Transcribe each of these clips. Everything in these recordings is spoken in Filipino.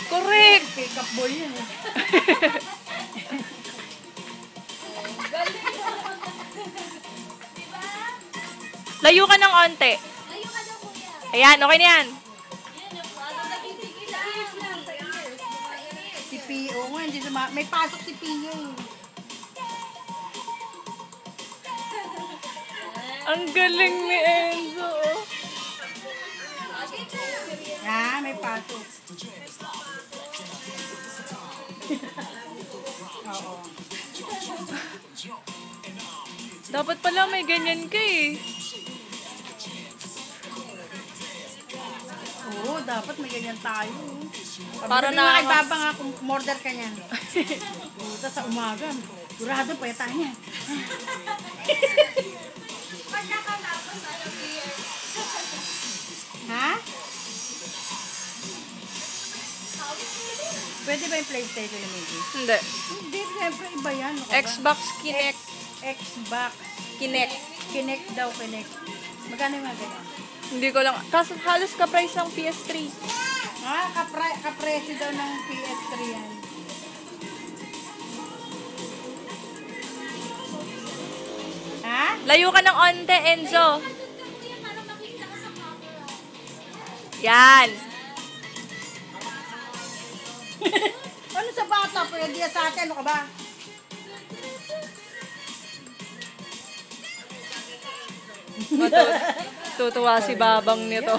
Correct! Pick-up boy yan eh. Layo ka ng onte. Layo ka daw, kuya. Ayan, okay na yan. Si Pio nga, hindi may pasok si Pio eh. Ang galing ni Enzo. Ah, may pasok. Oo. Dapat pala may ganyan ka eh. Oo, dapat may ganyan tayo. Para na na- kay Baba nga kung order ka niyan. Puta sa umaga. Durado pa yata niya. Ha? Pwede ba yung PlayStation na maybe? Hindi. Hindi, siyempre iba yan. Ano ka ba? Xbox Kinect. Xbox. Kinect. Kinect daw, Kinect. Magkano yung mga ganyan? Hindi ko lang. Kasi halos ka-price ng PS3. Ah, kapresyo daw ng PS3 yan. Ha? Layo ka ng onte, Enzo. Yan. Ano sa bata? Pwede sa atin, ano ka ba? Tutuwa si Babang nito.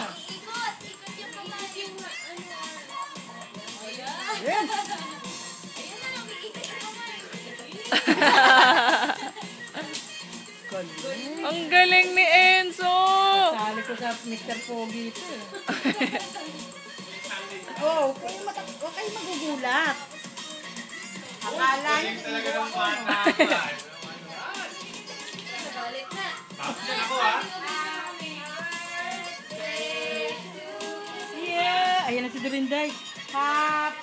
Yan. Ang galing ni Enzo. Sali ko sa Mr. Pogi ito eh. Oh, huwag kayo magugulat. Akala niyo Talaga ng bata. Tapos na ako ha. Yeah! Ayan na si Dorinday. Happy